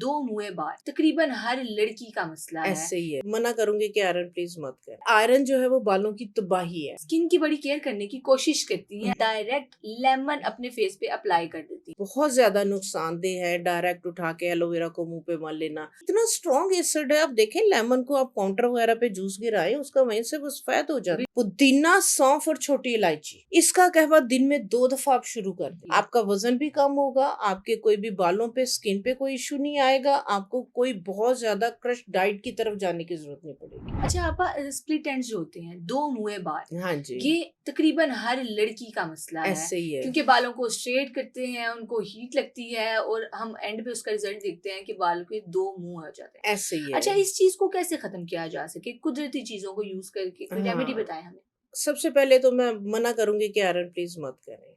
दो मुंहे बाल तकरीबन हर लड़की का मसला है। ऐसे ही है, मना करूंगी कि आयरन प्लीज मत कर। आयरन जो है वो बालों की तबाही है। स्किन की बड़ी केयर करने की कोशिश करती हैं, डायरेक्ट लेमन अपने फेस पे अप्लाई कर देती हैं। बहुत ज्यादा नुकसानदेह है डायरेक्ट उठा के एलोवेरा को मुंह पे मल लेना। इतना स्ट्रॉन्ग एसिड है, आप देखें लेमन को आप काउंटर वगैरह पे जूस गिराएं, उसका वहीं से बस फैद हो जाता है। पुदीना, सौंफ और छोटी इलायची, इसका कहवा दिन में 2 दफा आप शुरू कर दें, आपका वजन भी कम होगा, आपके कोई भी बालों पे स्किन पे कोई इशू नहीं आएगा, आपको कोई बहुत ज्यादा क्रश डाइट की तरफ जाने की जरूरत नहीं पड़ेगी। अच्छा आपा, स्प्लिट एंड्स जो होते हैं, दो मुंहे बाल, हाँ जी, ये तकरीबन हर लड़की का मसला है। ऐसे ही है। क्योंकि बालों को स्ट्रेट करते हैं, उनको हीट लगती है और हम एंड पे उसका रिजल्ट देखते हैं कि बालों के दो मुंह हो जाते हैं। ऐसे ही अच्छा, है। इस चीज को कैसे खत्म किया जा सके? कुदरती चीजों को यूज करके कोई रेमेडी हाँ, बताएं हमें। सबसे पहले तो मैं मना करूंगी कि आयरन प्लीज मत करें।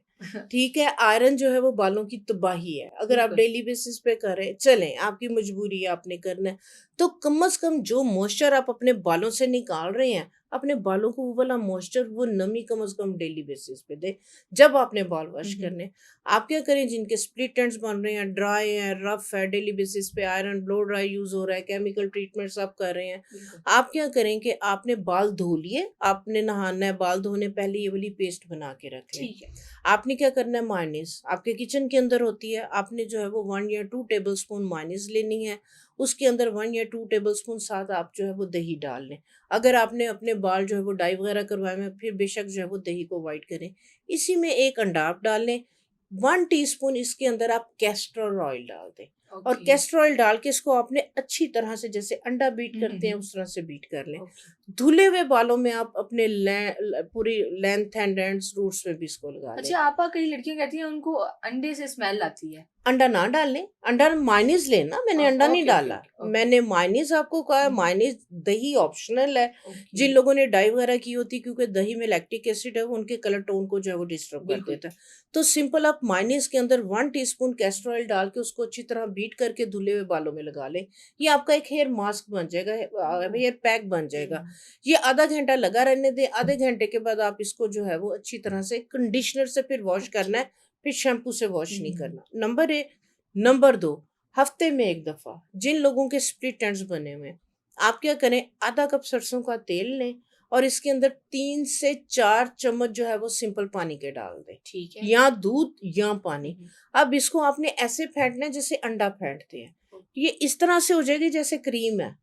ठीक है, आयरन जो है वो बालों की तबाही है। अगर आप बिल्कुल। डेली बेसिस पे करें, चलें, आपकी मजबूरी है, आपने करना है, तो कम से कम जो मॉइस्चर आप अपने बालों से निकाल रहे हैं, अपने बालों को वो वाला मॉइस्चर, वो नमी कम से कम डेली बेसिस पे दे जब आपने बाल वॉश करने। आप क्या करें, जिनके स्प्लिट एंड्स बन रहे हैं, ड्राई है, रफ है, डेली बेसिस पे आयरन ब्लो ड्राई यूज हो रहा है, केमिकल ट्रीटमेंट सब कर रहे हैं, बिल्कुल। आप क्या करें कि आपने बाल धो लिए, आपने नहाना है, बाल धोने पहले ये वाली पेस्ट बना के रख लें। ठीक है। आपने क्या करना है, मायोनीज आपके किचन के अंदर होती है, आपने जो है वो 1 या 2 टेबल स्पून मायोनीज लेनी है। उसके अंदर 1 या 2 टेबल स्पून साथ आप जो है वो दही डाल लें। अगर आपने अपने बाल जो है वो डाई वगैरह करवाए हैं, फिर बेशक जो है वो दही को वाइट करें। इसी में 1 अंडा आप डाल लें। 1 टीस्पून इसके अंदर आप कैस्टर ऑयल डाल दें, और ओके। कैस्टर ऑयल डाल के इसको आपने अच्छी तरह से, जैसे अंडा बीट करते हैं हम्म। उस तरह से बीट कर लें। ओके। धुले हुए बालों में आप अपने पूरी लेंथ एंड एंड्स रूट्स में भी इसको लगा लें। अच्छा आपा, कई लड़कियां कहती हैं उनको अंडे से स्मेल आती है। अंडा ना डालें, अंडा मायोनीज लेना, मैंने अंडा नहीं ओके ओके डाला। Okay okay. मैंने मायोनीज आपको कहा है, हम्म। मायोनीज दही ऑप्शनल है। ओके। जिन लोगों ने डाई वगैरह की होती, क्योंकि दही में लैक्टिक एसिड है, वो उनके कलर टोन को जो है वो डिस्टर्ब कर बिल्कुल। देता है। तो सिंपल आप मायोनीज के अंदर 1 टीस्पून कैस्टर ऑयल डाल के उसको अच्छी तरह बीट करके धुले हुए बालों में लगा लें। ये आपका एक हेयर मास्क बन जाएगा, हेयर पैक बन जाएगा। ये आधा घंटा लगा रहने दें। आधे घंटे के बाद आप इसको जो है वो अच्छी तरह से कंडीशनर से फिर वॉश करना है, फिर शैम्पू से वॉश नहीं करना। नंबर 1। नंबर 2, हफ्ते में 1 दफा जिन लोगों के स्प्लिट एंड्स बने हुए हैं, आप क्या करें, आधा कप सरसों का तेल लें और इसके अंदर 3 से 4 चम्मच जो है वो सिंपल पानी के डाल दें, ठीक है। या दूध या पानी। हम्म। अब इसको आपने ऐसे फेंटना है जैसे अंडा फेंटते हैं। ओके। ये इस तरह से हो जाएगी जैसे क्रीम है,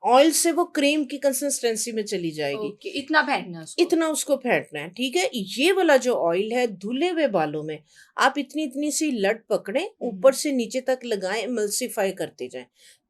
ऑयल से वो क्रीम की कंसिस्टेंसी में चली जाएगी। ओके, इतना फेंटना है उसको। इतना उसको फेंटना है, ठीक है। ये वाला जो ऑयल है धुले हुए बालों में आप इतनी इतनी सी लट पकड़े, ऊपर से नीचे तक लगाएं, एमल्सिफाई करते जाएं।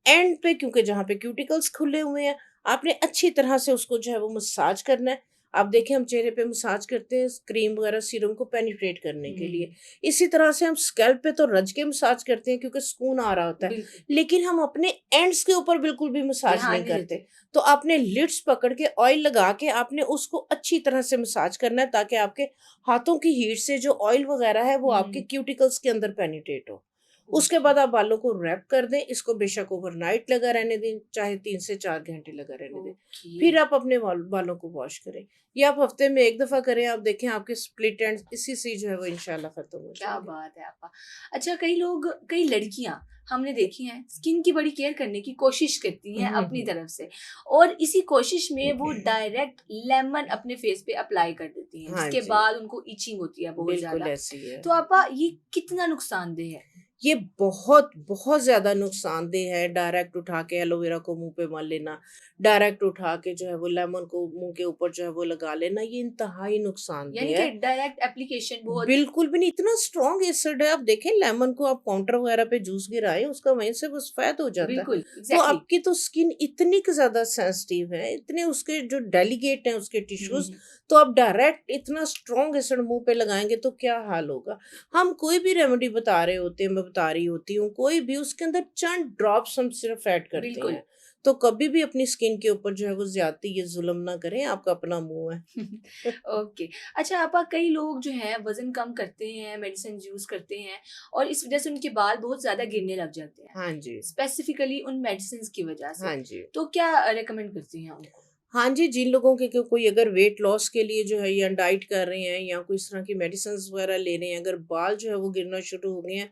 एंड पे, क्योंकि जहाँ पे क्यूटिकल्स खुले हुए हैं, आपने अच्छी तरह से उसको जो है वो मसाज करना है। आप देखें, हम चेहरे पे मसाज करते हैं क्रीम वगैरह सीरम को पेनिट्रेट करने के लिए। इसी तरह से हम स्कैल्प पे तो रज के मसाज करते हैं क्योंकि सुकून आ रहा होता है, बिल्कुल। लेकिन हम अपने एंड्स के ऊपर बिल्कुल भी मसाज ध्यान नहीं नहीं करते। देते। तो आपने लिड्स पकड़ के ऑयल लगा के आपने उसको अच्छी तरह से मसाज करना है, ताकि आपके हाथों की हीट से जो ऑयल वगैरह है वो आपके क्यूटिकल्स के अंदर पेनिट्रेट हो। उसके बाद आप बालों को रैप कर दें। इसको बेशक ओवरनाइट लगा रहने दें, चाहे 3 से 4 घंटे लगा रहने दें। ओके। फिर आप अपने बालों को वॉश करें। ये आप हफ्ते में 1 दफा करें, आप देखें आपके स्प्लिट एंड इसी से जो है वो इंशाल्लाह खत्म हो क्या जाएंगे। बात है आपा। अच्छा, कई लोग, कई लड़कियां हमने देखी हैं, स्किन की बड़ी केयर करने की कोशिश करती हैं अपनी तरफ से, और इसी कोशिश में वो डायरेक्ट लेमन अपने फेस पे अप्लाई कर देती हैं, हाँ जिसके जी, बाद उनको इचिंग होती है बहुत बिल्कुल ज्यादा। ऐसी है। तो आपा, ये कितना नुकसानदेह है? ये बहुत बहुत ज्यादा नुकसानदेह है। डायरेक्ट उठा के एलोवेरा को मुंह पे मल लेना, डायरेक्ट उठा के जो है वो लेमन को मुंह के ऊपर जो है वो लगा लेना, ये इंतहाई यानी नुकसानदेह कि है। डायरेक्ट एप्लीकेशन बहुत। बिल्कुल भी नहीं, इतना स्ट्रॉन्ग एसिड है। आप देखें, लेमन को आप काउंटर वगैरह पे जूस गिराएं, उसका वहीं से बस फैद हो जाता है। बिल्कुल तो एग्जैक्टली। आपकी तो स्किन इतनी की ज्यादा सेंसिटिव है, इतने उसके जो डेलिकेट हैं उसके टिश्यूज, तो आप डायरेक्ट इतना स्ट्रॉन्ग एसिड मुंह पे लगाएंगे तो क्या हाल होगा। हम कोई भी रेमेडी बता रहे होते हैं, मैं बता रही होती हूँ, कोई भी उसके अंदर चंद ड्रॉप्स हम सिर्फ ऐड करते बिल्कुल। हैं। तो कभी भी अपनी स्किन के ऊपर जो है वो ज्यादती, ये जुल्म ना करें, आपका अपना मुंह है। ओके। अच्छा आपा, कई लोग जो हैं वजन कम करते हैं, मेडिसिन यूज करते हैं, और इस वजह से उनके बाल बहुत ज्यादा गिरने लग जाते हैं, हाँ जी, स्पेसिफिकली उन मेडिसिन की वजह से। हाँ जी, तो क्या रेकमेंड करती हैं उनको? हाँ जी। जिन लोगों के कोई अगर वेट लॉस के लिए जो है या डाइट कर रहे हैं या कोई इस तरह की मेडिसिन वगैरह ले रहे हैं, अगर बाल जो है वो गिरना शुरू हो गए हैं,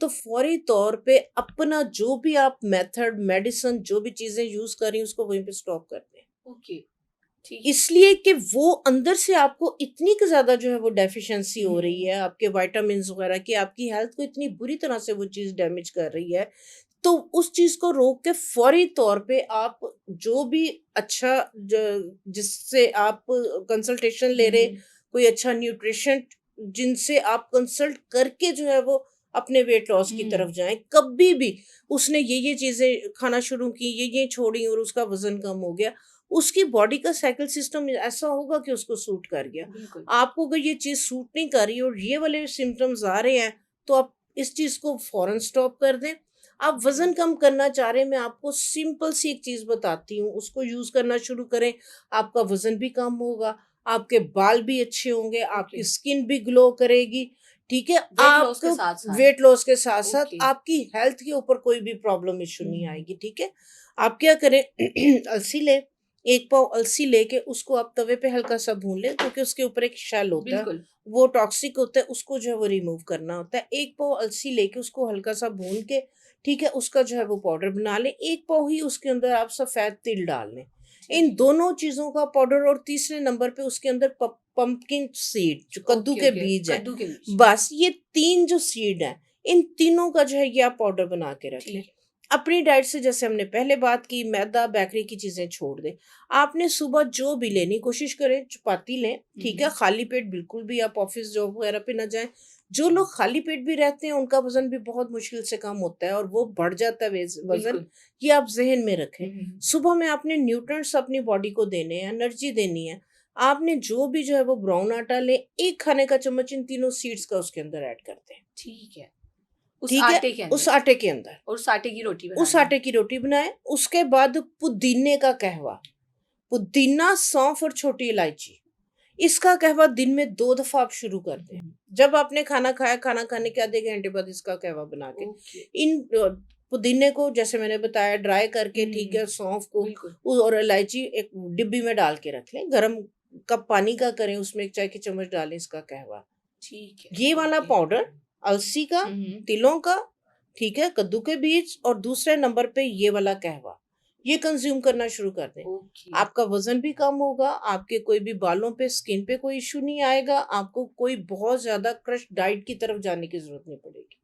तो फौरी तौर पे अपना जो भी आप मेथड, मेडिसिन, जो भी चीज़ें यूज़ कर रही हैं उसको वहीं पे स्टॉप कर दें। ओके, ठीक है। इसलिए कि वो अंदर से आपको इतनी क ज़्यादा जो है वो डेफ़िशिएंसी हो रही है, आपके विटामिन्स वग़ैरह की, आपकी हेल्थ को इतनी बुरी तरह से वो चीज़ डैमेज कर रही है, तो उस चीज़ को रोक के फौरी तौर पे आप जो भी अच्छा जिससे आप कंसल्टेशन ले रहे, कोई अच्छा न्यूट्रिशन जिनसे आप कंसल्ट करके जो है वो अपने वेट लॉस की तरफ जाएँ। कभी भी उसने ये चीज़ें खाना शुरू की, ये छोड़ी और उसका वज़न कम हो गया, उसकी बॉडी का साइकिल सिस्टम ऐसा होगा कि उसको सूट कर गया। बिल्कुल। आपको अगर ये चीज़ सूट नहीं कर रही और ये वाले सिम्पटम्स आ रहे हैं, तो आप इस चीज़ को फ़ौरन स्टॉप कर दें। आप वज़न कम करना चाह रहे हैं, मैं आपको सिंपल सी एक चीज़ बताती हूँ, उसको यूज़ करना शुरू करें, आपका वज़न भी कम होगा, आपके बाल भी अच्छे होंगे, आपकी ओके। स्किन भी ग्लो करेगी, ठीक है? वेट लॉस के आपको साथ-साथ। वेट लॉस के साथ-साथ ओके। आपकी हेल्थ के ऊपर कोई भी प्रॉब्लम इश्यू नहीं हुँ, आएगी, ठीक है? आप क्या करें अलसी लें, 1 पाव अलसी लेके उसको आप तवे पे हल्का-सा भून लें क्योंकि उसके ऊपर एक शेल होता है, बिल्कुल। वो टॉक्सिक होता है, उसको जो है वो रिमूव करना होता है। 1 पाव अलसी लेके उसको हल्का-सा भून के, ठीक है, उसका जो है वो पाउडर बना लें। 1 पाव ही उसके अंदर आप सफ़ेद तिल डाल लें। इन ठीक है। दोनों चीज़ों का पाउडर और तीसरे नंबर पे उसके अंदर पंपकिन सीड जो कद्दू ओके, के ओके। बीज हैं, कद्दू के बीज। बस ये 3 जो सीड हैं, इन तीनों का जो है ये आप पाउडर बना के रख लें। ठीक है। अपनी डाइट से जैसे हमने पहले बात की मैदा, बेकरी की चीज़ें छोड़ दें। आपने सुबह जो भी लेनी कोशिश करें चपाती लें, ठीक है? खाली पेट बिल्कुल भी आप ऑफ़िस जॉब वगैरह पे ना जाएँ। जो लोग खाली पेट भी रहते हैं उनका वज़न भी बहुत मुश्किल से कम होता है और वो बढ़ जाता है वज़न, बिल्कुल। ये आप ज़हन में रखें। हुँ, हुँ। सुबह में आपने न्यूट्रिएंट्स अपनी बॉडी को देने हैं, एनर्जी देनी है। आपने जो भी जो है वो ब्राउन आटा लें, 1 खाने का चम्मच इन तीनों सीड्स का उसके अंदर ऐड कर दें, ठीक है। उस ठीक है? आटे के उस अंदर आटे के अंदर। और उस आटे की रोटी उस बनानी है। आटे की रोटी बनाएँ, उसके बाद पुदीने का कहवा, पुदीना, सौंफ और छोटी इलायची, इसका कहवा दिन में 2 दफ़ा आप शुरू कर दें। हुँ, जब आपने खाना खाया, खाना खाने के आधे घंटे बाद इसका कहवा बना के ओके। इन पुदीने को जैसे मैंने बताया ड्राई करके, ठीक हुँ, है, सौंफ को बिल्कुल। और इलायची एक डिब्बी में डाल के रख लें। गरम कप पानी का करें, उसमें 1 चाय की चम्मच डालें इसका कहवा। ठीक है, ये वाला ओके। पाउडर अलसी का, हुँ, हुँ। तिलों का, ठीक है, कद्दू के बीज और दूसरे नंबर पे ये वाला कहवा, ये कंज़्यूम करना शुरू कर दें। ओके। आपका वज़न भी कम होगा, आपके कोई भी बालों पे, स्किन पे कोई इश्यू नहीं आएगा, आपको कोई बहुत ज़्यादा क्रश डाइट की तरफ जाने की ज़रूरत नहीं पड़ेगी।